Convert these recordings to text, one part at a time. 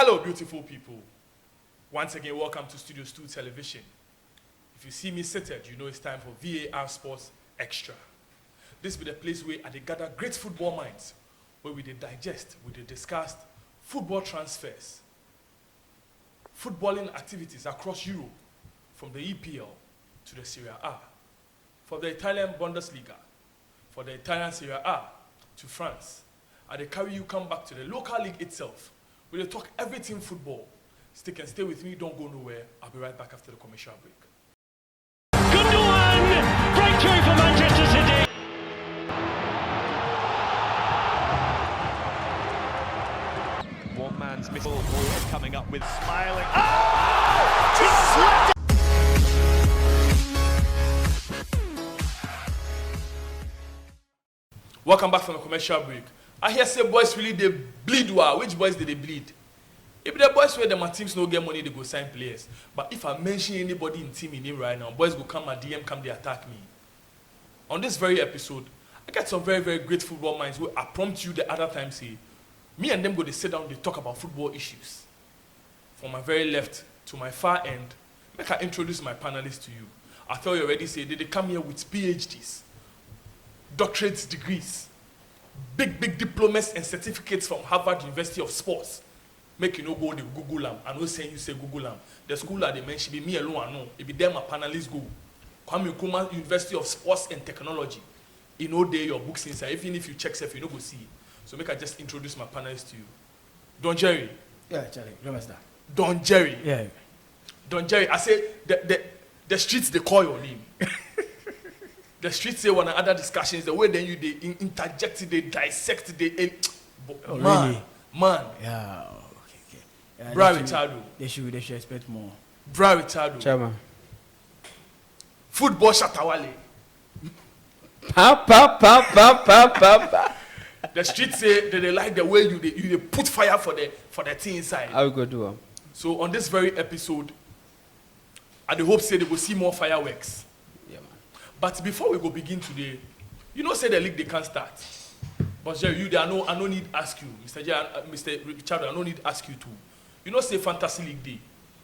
Hello, beautiful people. Once again, welcome to Studios 2 Television. If you see me seated, you know it's time for V.A.R. Sports Extra. This be the place where they gather great football minds, where we digest, we discuss football transfers, footballing activities across Europe, from the EPL to the Serie A, for the Italian Bundesliga, for the Italian Serie A to France. And they carry you come back to the local league itself, where they talk everything football. Stay with me, don't go nowhere. I'll be right back after the commercial break. Breakthrough for Manchester City. One man's missile coming up with smiling. Oh! Welcome back from the commercial break. I hear say boys really they bleed. Which boys did they bleed? If the boys where my teams no get money, they go sign players. But if I mention anybody in team in him right now, boys will come and DM, come they attack me. On this very episode, I get some very, very great football minds who I prompt you the other time say, me and them go to sit down, they talk about football issues. From my very left to my far end, make I introduce my panelists to you. I thought you already say they come here with PhDs, doctorate degrees, big diplomas and certificates from Harvard University of Sports. Make you no go to Google them. I know saying you say Google them. The school that they mention be me alone. I know. It be them my panelists go. Kwame Nkrumah University of Sports and Technology. You know they your books inside. Even if you check stuff, you know go see. So make I just introduce my panelists to you. Don Jerry. Yeah, Charlie. Remember that. Don Jerry. Yeah. Don Jerry. I say the streets they call your name. The streets say one other discussions. The way then you they interject, they dissect, they. Oh, man, really? man. Yeah. Okay. Yeah, Bra Richardo. They should expect more. Bra Richardo. Chairman. Football Shatawale. Pa. The streets say that they like the way you put fire for the thing inside. I will go do it. So on this very episode, I hope say they will see more fireworks. Yeah, man. But before we go begin today, you know say the league they can't start. But Jerry, I no need ask you, Mr. Richard, I no need ask you too. You know say fantasy league day.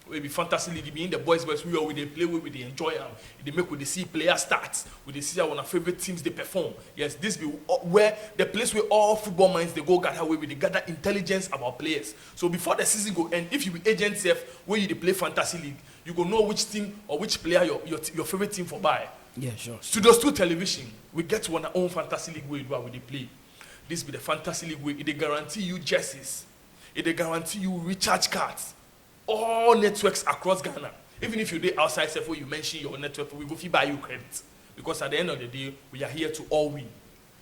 Maybe fantasy league being the boys we all they play with, they enjoy them. They make with the see player starts, with they see one of favorite teams they perform. Yes, this be where the place where all football minds they go gather where they gather intelligence about players. So before the season go end, if you be agent safe where you they play fantasy league, you go know which team or which player your favorite team for buy. Yeah, sure. Studios 2 Television, we get one our own fantasy league where they play. This be the fantasy league where they guarantee you jerseys, they guarantee you recharge cards. All networks across Ghana. Even if you do outside self where you mention your network, we go buy you credit. Because at the end of the day, we are here to all win.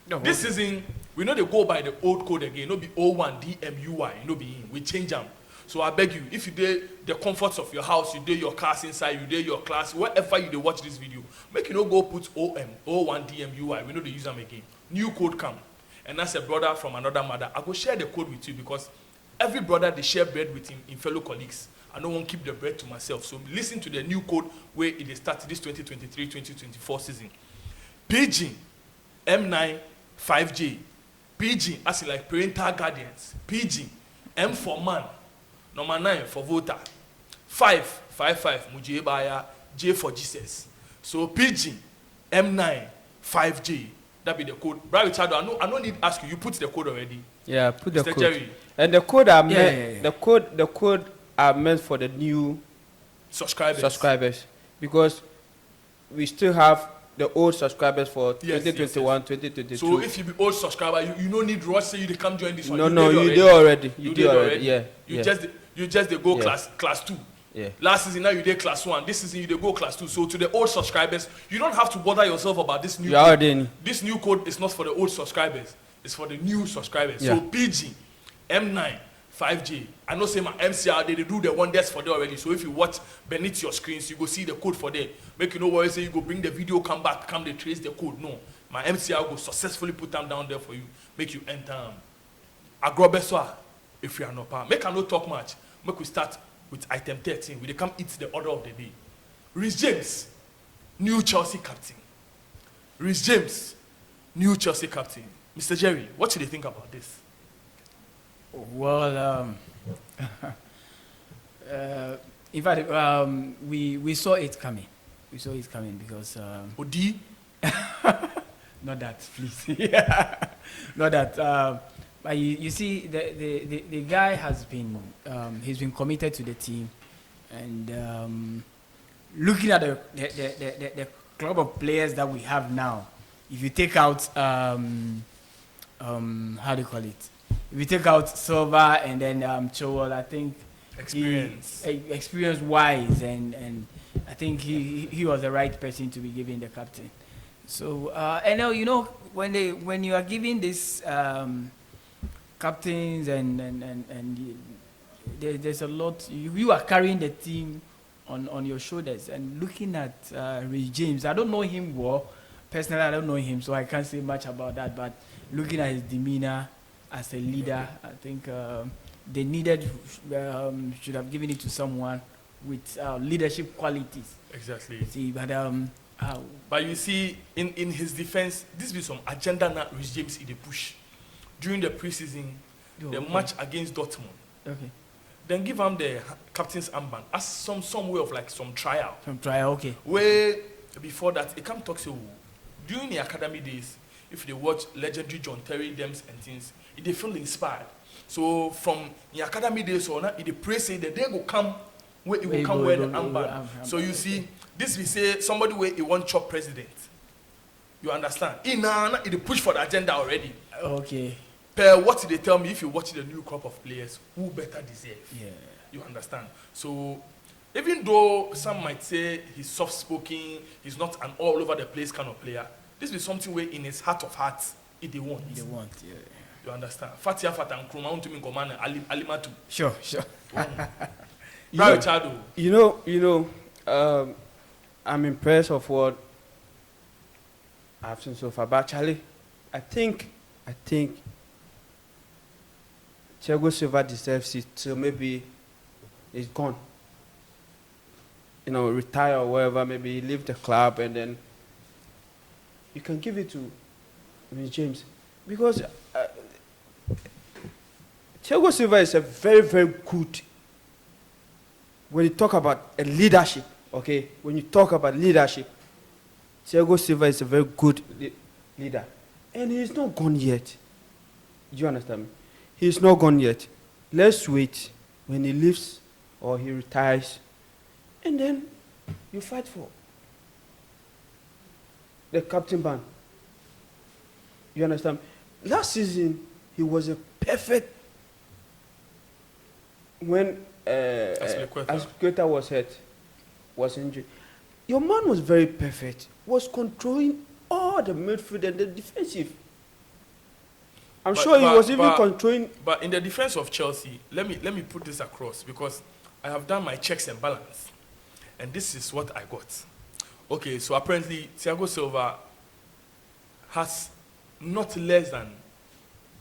No, this season, we know they go by the old code again. No be 01 DMUY, no be in. We change them. So I beg you, if you do the comforts of your house, you do your class inside, you do your class, wherever you do watch this video, make you no go put 01 DMUY. We know they use them again. New code come. And that's a brother from another mother. I go share the code with you because every brother they share bread with him in fellow colleagues. I don't want to keep the bread to myself. So listen to the new code where it started this 2023-2024 season. PG M9 5J. PG as in like parental guardians. PG M for man. Number 9 for voter. 5 Mujibaya. J for Jesus. So PG M9 5J. That be the code. Brother Richard, I don't need to ask you. You put the code already. Yeah, put the Mr. code. Jerry. And the code are Yeah. the code are meant for the new subscribers because we still have the old subscribers for 2021, 2022. So if you be old subscriber, you don't need rush say you they come join this one. No, you do already. You do already. Yeah. You just they go Yeah. class 2. Yeah. Last season now you did class 1. This season you they go class 2. So to the old subscribers, you don't have to bother yourself about this new You code. already in. This new code is not for the old subscribers. It's for the new subscribers. Yeah. So PG M9 5J. I know say my MCR they do the wonders for them already. So if you watch beneath your screens, you go see the code for them. Make you no worry, say you go bring the video, come they trace the code. No. My MCR go successfully put them down there for you. Make you enter. Agrobeswa, if you are not power. Make I not talk much. Make we start with item 13. We come eat the order of the day. Rhys James, new Chelsea captain. Rhys James, new Chelsea captain. Mr. Jerry, what do you think about this? Well, In fact, we saw it coming. We saw it coming because. Odi? Not that, please. Not that. But you see, the guy has been he's been committed to the team, and looking at the club of players that we have now, if you take out how do you call it? If you take out Silva and then Chowell, I think experience wise, and I think he was the right person to be given the captain. So and now when you are giving this captains and there's a lot, you are carrying the team on your shoulders, and looking at Rich James, I don't know him well personally. I don't know him, so I can't say much about that, but looking at his demeanor as a leader, I think they should have given it to someone with leadership qualities. Exactly. See, but you see, in his defense, this be some agenda that Rich James in the push during the preseason, match against Dortmund. Okay. Then give him the captain's armband as some way of like some trial. Some trial, okay. Where before that, it can't talk so during the academy days. If they watch legendary John Terry, Dems and things, they feel inspired. So from the academy days or not, they pray say that they will come where it will come wear the armband. So you see, this we say somebody where he want chop president. You understand? They push for the agenda already. Okay. Per what they tell me, if you watch the new crop of players, who better deserve? Yeah. You understand? So even though some might say he's soft-spoken, he's not an all-over-the-place kind of player, this is something where in his heart of hearts, they want. They want, yeah. You understand? Fatia Fatan Kruma to me command Alimatu. Sure. I'm impressed of what I've seen so far. But Charlie, I think Thiago Silva deserves it till maybe he's gone. Retire or whatever, maybe leave the club, and then you can give it to James. Because Thiago Silva is a very, very good, when you talk about a leadership, okay? When you talk about leadership, Thiago Silva is a very good leader. And he's not gone yet. Do you understand me? He's not gone yet. Let's wait when he leaves or he retires, and then you fight for the captain band. You understand? Last season, he was a perfect when Aspilicueta was injured. Your man was very perfect. Was controlling all the midfield and the defensive. I'm sure he was even controlling. But in the defense of Chelsea, let me put this across, because I have done my checks and balance, and this is what I got. Okay, so apparently Thiago Silva has not less than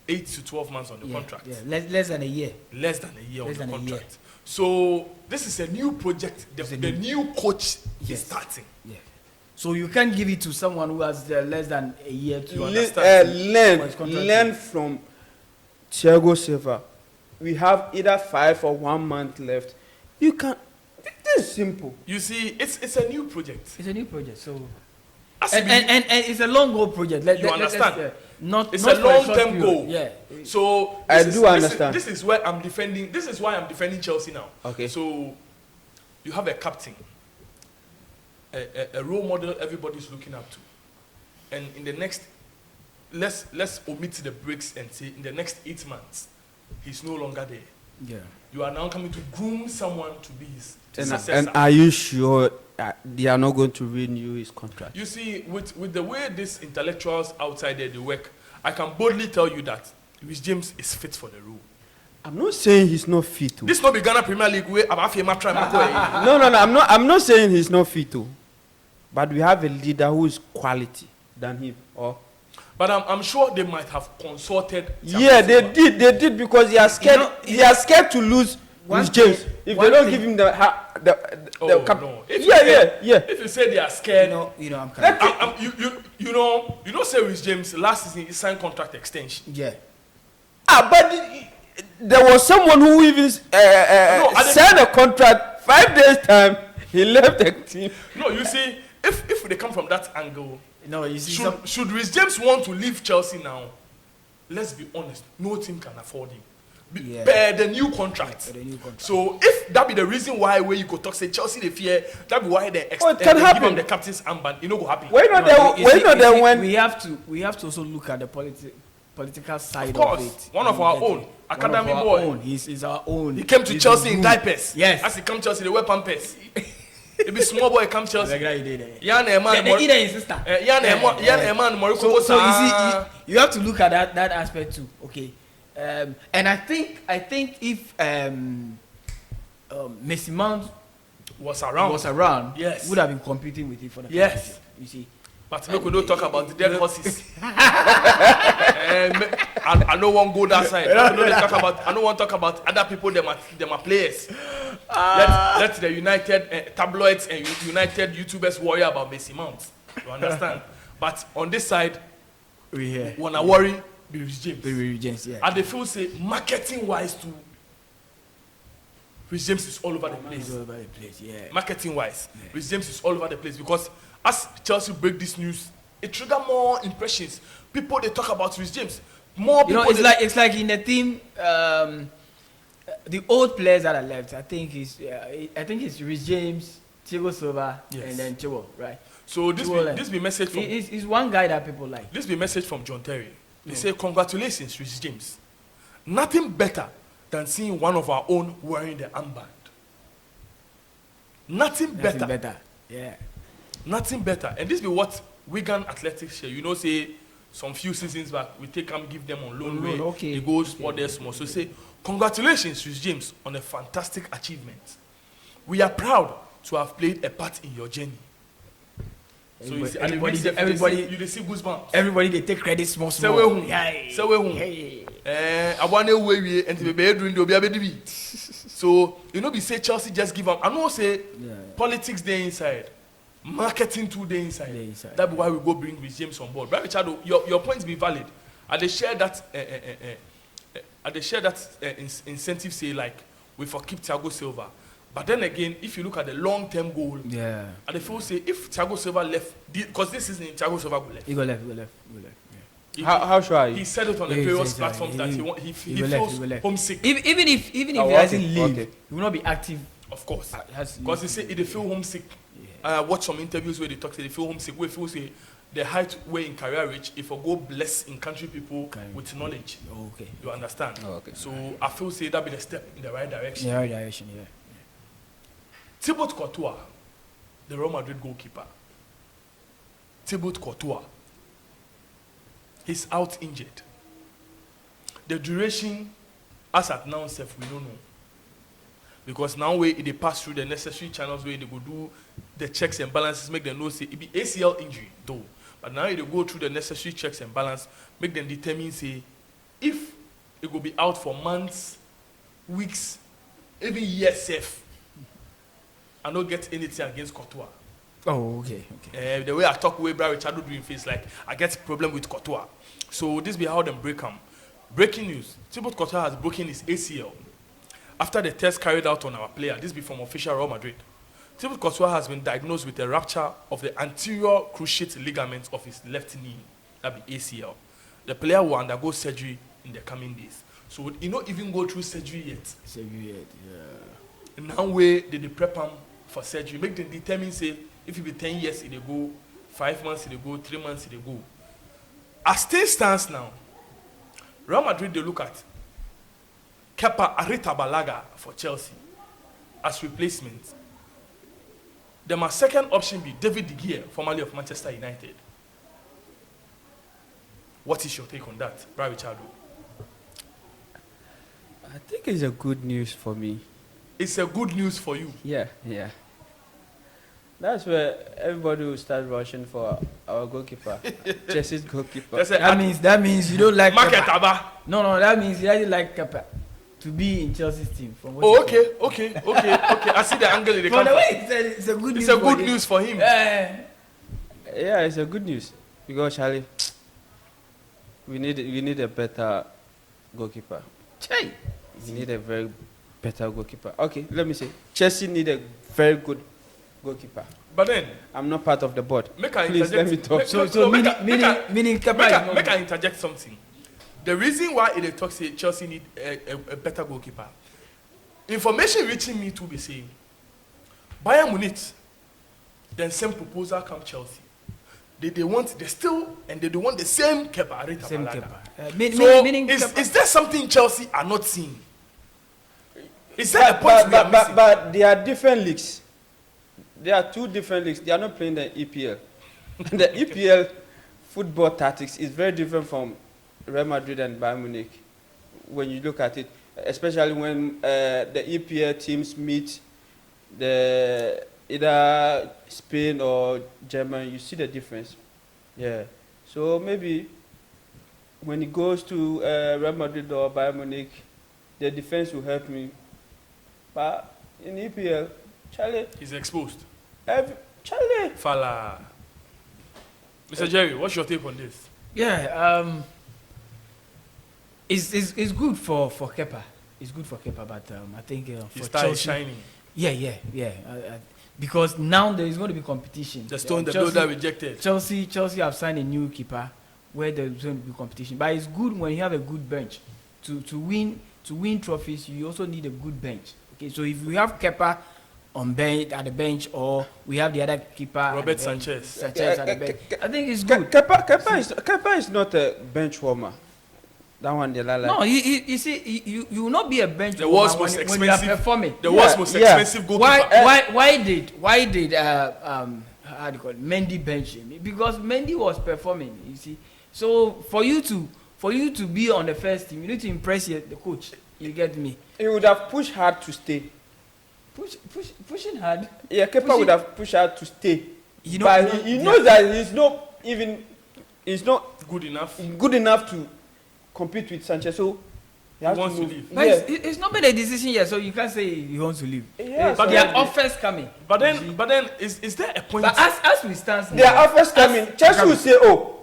8 to 12 months on the contract. Yeah, less than a year. Less than a year on the contract. So this is a new project. The new coach is starting. Yeah. So you can't give it to someone who has less than a year to learn from Thiago Silva. We have either 5 or 1 month left. You can. This is simple. You see, it's a new project. It's a new project. So and it's a long goal project. You understand? It's a long-term goal. Yeah. So I do understand. This is where I'm defending. This is why I'm defending Chelsea now. Okay. So you have a captain, a role model everybody's looking up to, and in the next, let's omit the breaks and say in the next 8 months, he's no longer there. Yeah. You are now coming to groom someone to be his successor. And are you sure they are not going to renew his contract? You see, with the way these intellectuals outside there they work, I can boldly tell you that Rich James is fit for the role. I'm not saying he's not fit. This not be Ghana Premier League where No. I'm not saying he's not fit. But we have a leader who is quality than him. But I'm sure they might have consulted. Yeah, they did because they are scared. They are scared to lose Rich James if they don't give him the no. If you say they are scared, I'm say Rich James last season he signed contract extension. Yeah. But there was someone who even signed a contract 5 days time. He left the team. No, you see, if they come from that angle, No, you see, should Rhys James want to leave Chelsea now? Let's be honest, no team can afford him. Per the new contract. Yeah, per the new contract. So if that be the reason why where you could talk say Chelsea they fear, that be why they it they can give happen. him the captain's armband. You know what happen? Why not No, you see- when we have to also look at the political side Of course, it. one of our own academy boy. He's our own. He came to He's Chelsea in good. diapers. Yes. As he come Chelsea, they wear pampers. It be small boy come Chelsea. Like that you did there. Yeah, Neymar. The either his sister. Yeah, Neymar. Morocco. So you see, you have to look at that aspect too. Okay, and I think if Messi Mount was around. Yes. would have been competing with him for the Yes. championship, you see. But we could not talk about the dead horses. I don't want to go that side. I don't want to talk about other people. Them are players. Let the United tabloids and United YouTubers worry about Messi Mount. You understand? But on this side, We when I worry, be Rhys James. James, yeah. And they feel say marketing wise too. Rhys James is all over the place. He's all over the place, yeah. Marketing wise, Rhys James is all over the place because as Chelsea break this news, it trigger more impressions. People they talk about Rhys James. More people. It's like in the team, the old players that are left. I think it's Rhys James, Thiago Silva, Yes. and then Thiago, right? So this be message from He's one guy that people like. this be message from John Terry. They say congratulations, Rhys James. Nothing better than seeing one of our own wearing the armband. Nothing better. Yeah. Nothing better. And this be what Wigan Athletics share. You know, say some few seasons back, we take them, give them on loan. Way. Okay. They go sport there small. So say, congratulations, Rhys James, on a fantastic achievement. We are proud to have played a part in your journey. So you see, and you see goosebumps. Everybody they take credit small. Say we who? Yeah. Say we who? Hey. I want to way and to be doing the So you know, we say Chelsea just give up. I know say politics there inside, marketing too there inside. That's why we go bring Rhys James on board. But Richard, your points be valid. And they share that. Incentive say like we for keep Thiago Silva. But then again, if you look at the long-term goal, Yeah. and the feel say if Thiago Silva left, because this season Thiago Silva go left. He go left. How sure are He you? said it on the Yeah, various he platforms that he go left, feels he go left. homesick. Even if he Oh, doesn't okay, leave, okay. he will not be active. Of course. Has to Because he leave. say he feel homesick. Watch some interviews where they talk say they feel homesick. Where feel say the height way in career reach if I go bless in country people with knowledge. Oh, okay. You understand? Oh, okay. So I feel say that be the step in the right direction. Yeah, right direction. Yeah. Thibaut Courtois, the Real Madrid goalkeeper. Thibaut Courtois. He's out injured. The duration, as at now, self, we don't know. Because now they pass through the necessary channels where they go do the checks and balances, make them know say it be ACL injury though. But now they go through the necessary checks and balance, make them determine say if it will be out for months, weeks, even years safe. I don't get anything against Courtois. Oh, okay. The way I talk with Brad Richard doing face like I get a problem with Courtois. So this be how them break them. Breaking news: Thibaut Courtois has broken his ACL after the test carried out on our player. This be from official Real Madrid. Thibaut Courtois has been diagnosed with a rupture of the anterior cruciate ligament of his left knee. That be ACL. The player will undergo surgery in the coming days. So he not even go through surgery yet. Now way they prep him for surgery, make them determine say if it be 10 years it go, 5 months it go, 3 months it go. As things stands now, Real Madrid they look at Kepa Arrizabalaga for Chelsea as replacement. Then my second option be David De Gea, formerly of Manchester United. What is your take on that, Brad Richardo? I think it's a good news for me. It's a good news for you. Yeah. That's where everybody will start rushing for our goalkeeper, Chelsea's goalkeeper. That means you don't like Market Kepa. Aba. No, that means you doesn't like Kepa to be in Chelsea's team. From what Oh, you said. okay. I see the angle they From come the from. way he said, it's a good news. It's a good news for him. Yeah. Yeah, it's a good news because Charlie, we need a better goalkeeper. Chey. You need a very better goalkeeper. Okay, let me say Chelsea need a very good goalkeeper. But then, I'm not part of the board. make I Please let me talk. Meaning Kepa is not make I interject something. The reason why they talk say Chelsea need a better goalkeeper. Information reaching me to be saying Bayern Munich, then same proposal come Chelsea. They want they still and they don't want the same Kepa. same Kepa. So Meaning Kepa. is there something Chelsea are not seeing? Is there a point we are missing? But they are different leagues. There are two different leagues. They are not playing the EPL. The EPL football tactics is very different from Real Madrid and Bayern Munich. When you look at it, especially when the EPL teams meet the either Spain or Germany, you see the difference. Yeah. So maybe when it goes to Real Madrid or Bayern Munich, the defense will help me. But in EPL, Charlie, He's exposed. Charlie. Fala. Mr. Jerry, what's your take on this? Yeah, it's good for Kepa. It's good for Kepa, but I think His for star is Chelsea, shining. yeah. Because now there is going to be competition. The stone the Chelsea- builder rejected. Chelsea have signed a new keeper where there is going to be competition. But it's good when you have a good bench to win trophies. You also need a good bench. Okay, so if we have Kepa at the bench, or we have the other keeper, Robert at the bench, Sanchez. at the bench, I think it's good. Kepa is not a bench warmer. That one they like. No, you see, you will not be a bench The world's warmer most when you are expensive. performing. The world's most expensive goalkeeper. Why did how do you call it, Mendy bench him? Because Mendy was performing. You see, so for you to be on the first team, you need to impress the coach. You get me? He would have pushed hard to stay. Pushing hard. Yeah, Kepa would have pushed hard to stay. You know, But he knows that he's not Good enough. good enough to compete with Sanchez. So he has wants to move. leave. But Yeah. it's not made a decision yet, so you can't say he wants to leave. Yes, But There then- are offers coming. But then is there a point? But as we stand now, There are offers coming. Chelsea will say, "Oh,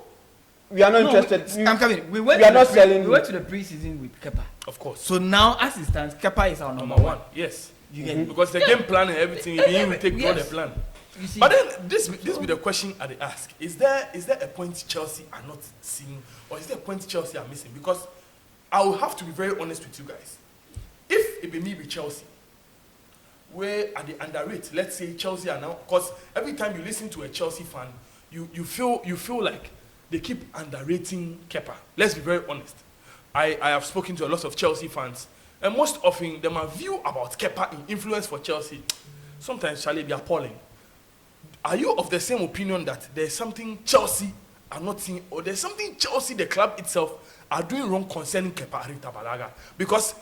we are not interested." I'm coming. We we are not selling. We went to the preseason with Kepa. Of course. So now, as it stands, Kepa is our number Number one. one. Yes. You get me? Because the game plan and everything, he will take all the Yes. plan. You see, But then this be the question I dey ask: Is there a point Chelsea are not seeing, or is there a point Chelsea are missing? Because I will have to be very honest with you guys. If it be me with Chelsea, where are they underrate? Let's say Chelsea are now, because every time you listen to a Chelsea fan, you feel like they keep underrating Kepa. Let's be very honest. I have spoken to a lot of Chelsea fans, and most often them view about Kepa in influence for Chelsea. Sometimes Charlie be appalling. Are you of the same opinion that there's something Chelsea are not seeing, or there's something Chelsea, the club itself, are doing wrong concerning Kepa Arrizabalaga? Because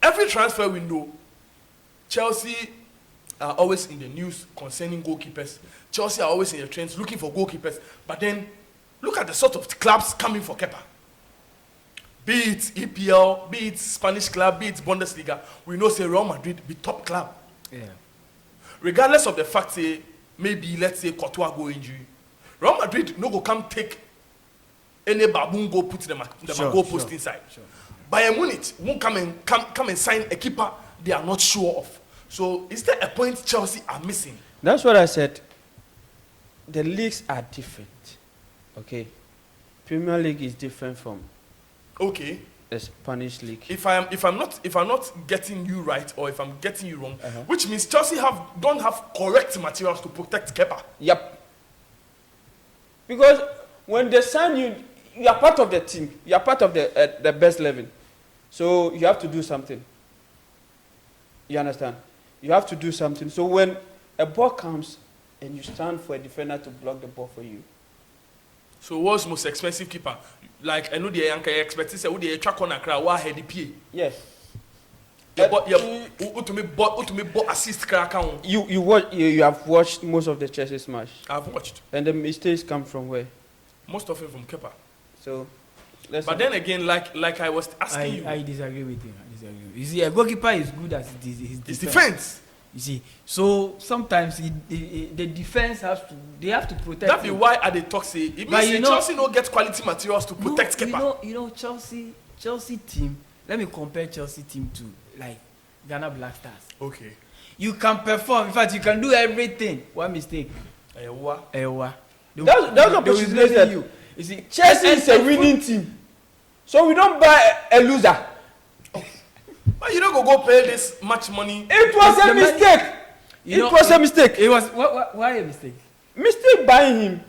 every transfer window, Chelsea are always in the news concerning goalkeepers. Chelsea are always in the trends looking for goalkeepers. But then, look at the sort of clubs coming for Kepa. Be it EPL, be it Spanish club, be it Bundesliga, we know say Real Madrid be top club. yeah. Regardless of the fact say maybe let's say Courtois go injury, Real Madrid no go come take any baboon go put them goal post inside. Sure. Bayern Munich won't come and sign a keeper they are not sure of. So is there a point Chelsea are missing? That's what I said. The leagues are different. Okay, Premier League is different from Okay. the Spanish league. If I'm not getting you right, or if I'm getting you wrong, Uh-huh. which means Chelsea don't have correct materials to protect Kepa. Yep. Because when they sign you, you are part of the team. You are part of the best 11. So you have to do something. You understand? You have to do something. So when a ball comes and you stand for a defender to block the ball for you, So what's most expensive keeper? Like I know the Yanka expect say we dey track on Accra wa head PA. yes. To me assist crack on. You have watched most of the Chelsea match, I've watched and the mistakes come from where? most of it from Kepa. So, let's. But then again, like I was asking you, I disagree with you. You see, a goalkeeper is good as his it's defense. You see, so sometimes the defense they have to protect. That be him. why I dey talk say it But means you say know- Chelsea no get quality materials to protect Kepa. Chelsea team let me compare Chelsea team to like Ghana Black Stars. Okay. You can perform. In fact, you can do everything. One mistake. Ewa. That's what Pochettino said. You see, Chelsea is a winning team, so we don't buy a loser. But you don't go pay this much money. It was a mistake. It was a mistake. It was why a mistake? Mistake buying him.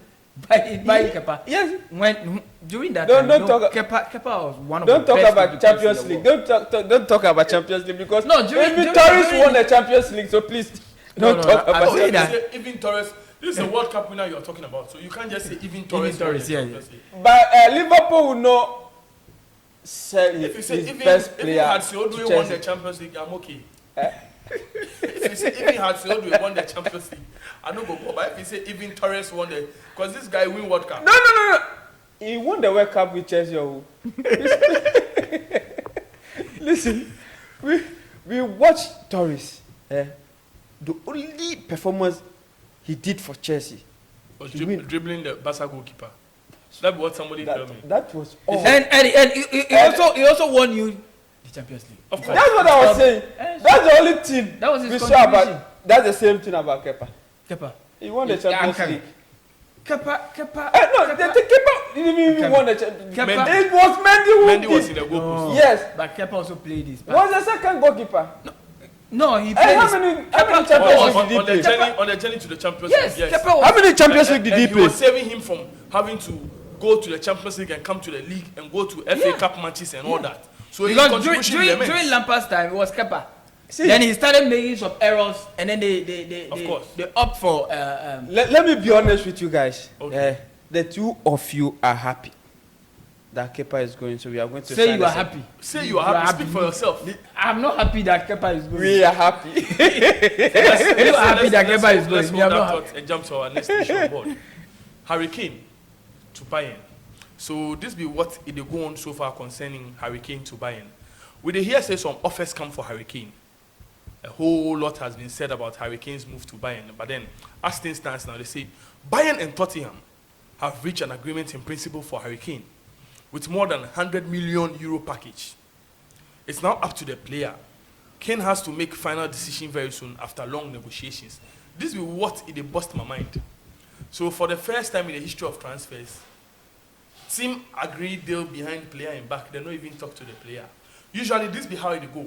Buying Kepa. Yes. When during that Don't time, talk. Kepa was one of Don't the talk best about Champions League. Don't talk about Champions League because No, during Torres won the Champions League, so please don't talk about I'll say Champions that. Say even Torres. This is a World Cup winner you're talking about, so you can't just say even Torres. Yeah. League. But Liverpool will not sell If you say his even best if player. Hadsiodwe won the Champions League, I'm okay. If you say even Hadsiodwe won the Champions League, I don't go. But if you say even Torres won the, because this guy win World Cup. No. He won the World Cup with Chelsea. Listen, we watched Torres. The only performance he did for Chelsea Was dribbling the Barca goalkeeper. That's what somebody told me. that was all. And he also won you the Champions League. Of course. That's what I was saying. That's the only thing That was his we saw contribution. about. That's the same thing about Kepa. Kepa. He won the Champions League. Kepa. No, the Kepa didn't even won the Champions League. Kepa. It was Mendy who Mendy was in did. the goal post. Yes. But Kepa also played his part. Was the second goalkeeper. No, he played How his many Kepa- Champions On, League did he play? on the journey to the Champions Yes, League, yes. Kepa was. How many Champions League did he He play? was saving him from having to go to the Champions League and come to the league and go to FA Cup matches and all that. So his Because contribution is immense. during Lampard's time, it was Kepa. See, Then he started making some errors, and then they course. opt for. let me be honest with you guys. Okay. The two of you are happy that Kepa is going, so we are going to Say sign you are the same. happy. Say you are happy. Speak for yourself. I'm not happy that Kepa is going. We are happy. You are happy that Kepa is Let's going. hold Me, I'm that not thought and jump to our next issue on board. Harry Kane to Bayern. So this be what it dey go on so far concerning Harry Kane to Bayern. We dey hear say some offers come for Harry Kane. A whole lot has been said about Harry Kane's move to Bayern, but then as things stands now, they say Bayern and Tottenham have reached an agreement in principle for Harry Kane with more than 100 million euro package. It's now up to the player. Kane has to make final decision very soon after long negotiations. This will what it dey bust my mind. So for the first time in the history of transfers, team agree deal behind player in back. They don't even talk to the player. Usually this be how it go.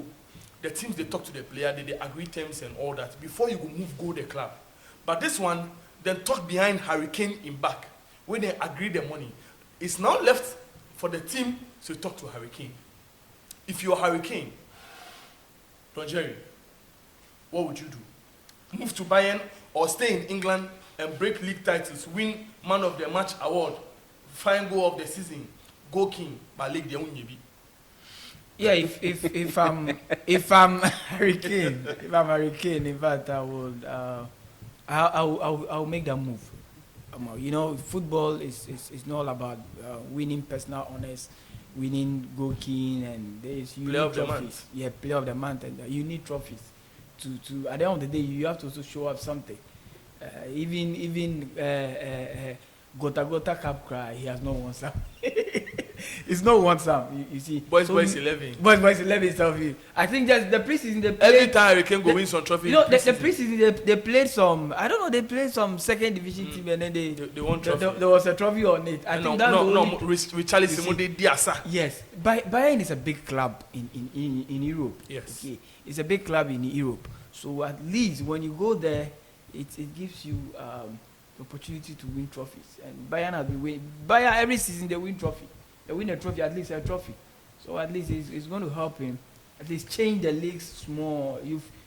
The teams they talk to the player, they agree terms and all that before you go move go the club. But this one, then talk behind Harry Kane in back. When they agree the money, it's now left for the team to talk to Harry Kane. If you're Harry Kane, Don Jerry, what would you do? Move to Bayern or stay in England and break league titles, win man of the match award, find goal of the season, go king, but league the only. Yeah, if I'm Harry Kane, in fact, I would I'll make that move. You know, football is not all about winning personal honors, winning goal king, and there's you Player need of the trophies. month. Yeah, player of the month, and you need trophies. To at the end of the day, you have to also show up something. Even Gota Cup cry, he has not won some. It's not one some. You see, Boys 11. Boys 11 itself. I think just the preseason they played. Every time Harry Kane go win some trophy. You know, the preseason they played some. I don't know. They played some second division team, and then they won trophy. there was a trophy on it. I think that's the only. Richarlison they Diasa. Yes, Bayern is a big club in Europe. Yes. Okay, it's a big club in Europe. So at least when you go there, it gives you the opportunity to win trophies. And Bayern has been winning. Bayern every season they win trophy. They win a trophy, at least a trophy. So at least it's going to help him. At least change the leagues small.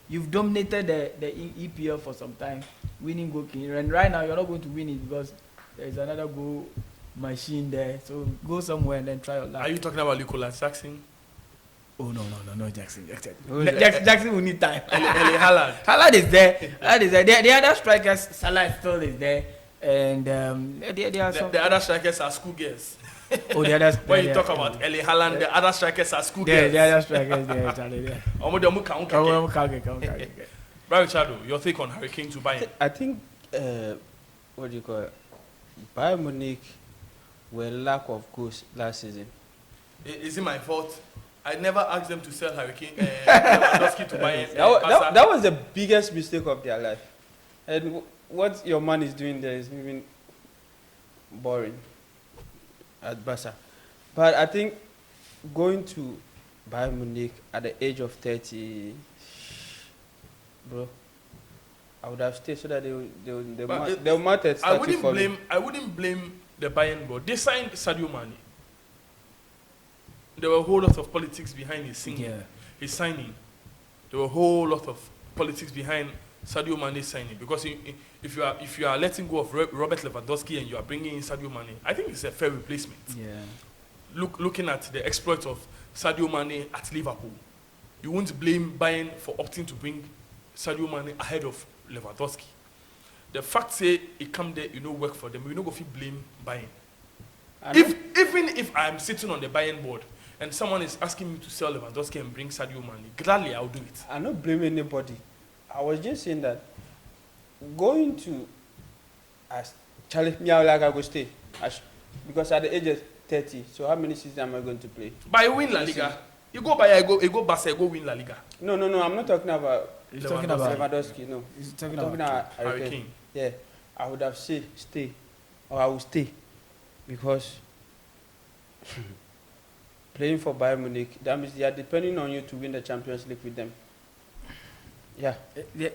You've dominated the EPL for some time, winning goal king. And right now you're not going to win it because there's another goal machine there. So go somewhere and then try your luck. Are you talking about Nicolas Jackson? Oh no, Jackson. Who is that? Jackson will need time. Erling Haaland. Haaland is there. The other strikers, Salah still is there, and there are some. The other strikers are schoolgirls. Oh, the others. When you talk about Erling Haaland, the other strikers are schoolgirls. The other strikers there, Charlie. There. Right, Richardo, your take on Harry Kane to Bayern? I think, what do you call it? Bayern Munich were lack of goals last season. Is it my fault? I never asked them to sell Lewandowski to Bayern. That was the biggest mistake of their life. And what your man is doing there is even boring at Barca. But I think going to Bayern Munich at the age of 30, bro, I would have stayed so that they'll matter. I wouldn't blame the Bayern board. They signed Sadio Mane. There were a whole lot of politics behind his signing. There were a whole lot of politics behind Sadio Mane's signing, because if you are letting go of Robert Lewandowski and you are bringing in Sadio Mane, I think it's a fair replacement. Yeah. Looking at the exploit of Sadio Mane at Liverpool, you won't blame Bayern for opting to bring Sadio Mane ahead of Lewandowski. The fact say it come there, work for them, we don't go to blame Bayern. Even if I'm sitting on the Bayern board and someone is asking me to sell Lewandowski and bring Sadio Mane, gladly I'll do it. I'm not blaming anybody. I was just saying that going to Charlie, me, I go stay because at the age of 30. So how many seasons am I going to play? But you win La Liga. You go Bayern, you go Barca, you go win La Liga. No. I'm not talking about. He's talking about Lewandowski. No, he's talking about Harry Kane. Yeah, I would have said stay, or I will stay, because playing for Bayern Munich, that means they are depending on you to win the Champions League with them. Yeah, the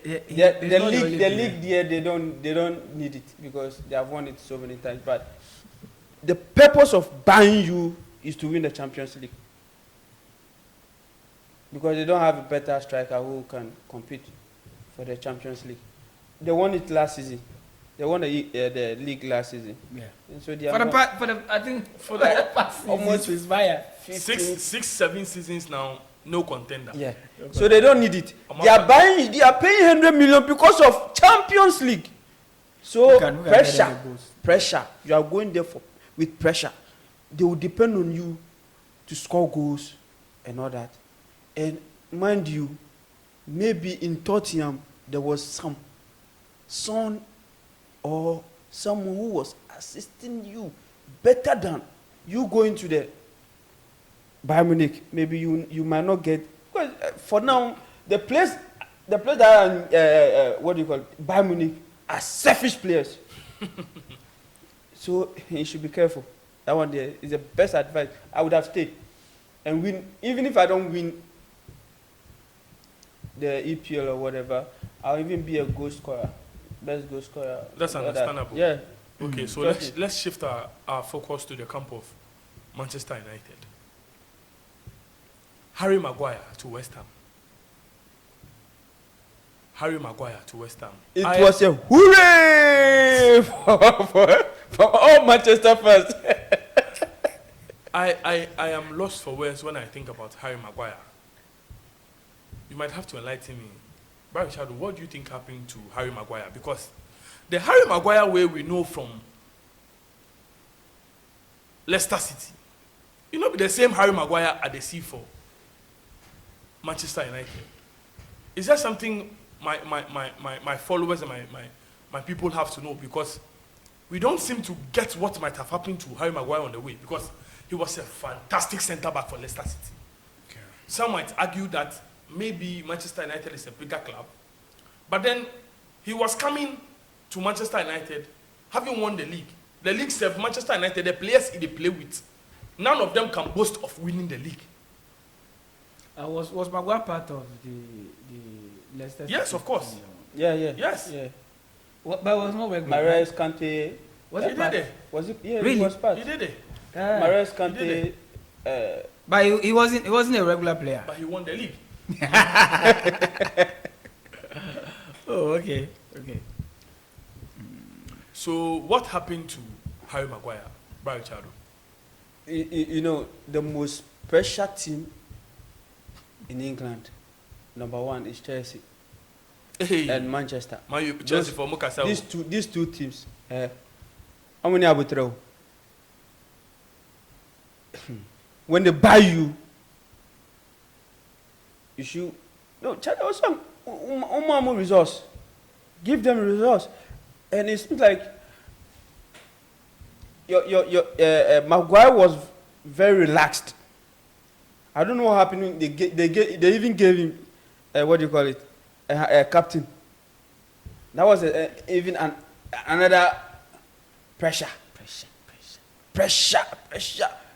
league there, they don't need it because they have won it so many times. But the purpose of buying you is to win the Champions League, because they don't have a better striker who can compete for the Champions League. They won it last season. They won the league last season. Yeah. And so they I think for the past almost with Bayern 6-7 seasons now, no contender. Yeah. So they don't need it. They are paying 100 million because of Champions League. So pressure. You are going there with pressure. They will depend on you to score goals and all that. And mind you, maybe in Tottenham there was some son or someone who was assisting you better than you going to the Bayern Munich. Maybe you might not get. Well, for now, the players that are what do you call it, Bayern Munich, are selfish players. So you should be careful. That one there is the best advice. I would have stayed and win. Even if I don't win the EPL or whatever, I'll even be a goal scorer, best goal scorer. That's understandable. Yeah. Okay, so let's shift our focus to the camp of Manchester United. Harry Maguire to West Ham. Harry Maguire to West Ham. It was a hooray for all Manchester fans. I am lost for words when I think about Harry Maguire. You might have to enlighten me. Brian Shadow, what do you think happened to Harry Maguire? Because the Harry Maguire way we know from Leicester City, you know, the same Harry Maguire at the C4, Manchester United. Is that something my followers and my people have to know? Because we don't seem to get what might have happened to Harry Maguire on the way, because he was a fantastic centre-back for Leicester City. Okay. Some might argue that maybe Manchester United is a bigger club, but then he was coming to Manchester United having won the league. The league served Manchester United, the players they play with, none of them can boast of winning the league. Was Maguire part of the Leicester? Yes, of course. Yeah. Yes. Yeah. But it was not regular. Mahrez, Kante. Was it part? Was it? Yeah, really? He was part. He did it. Mahrez, Kante. But he wasn't a regular player. But he won the league. Oh, okay. So what happened to Harry Maguire, Brian Chado? You know, the most pressure team in England, number one is Chelsea and Manchester. Chelsea for Mukasa. These two teams. How many have we throw? When they buy you should Chelsea also more resource. Give them resource, and it seems like your Maguire was very relaxed I don't know what happened. They even gave him what do you call it? A captain. That was even another pressure.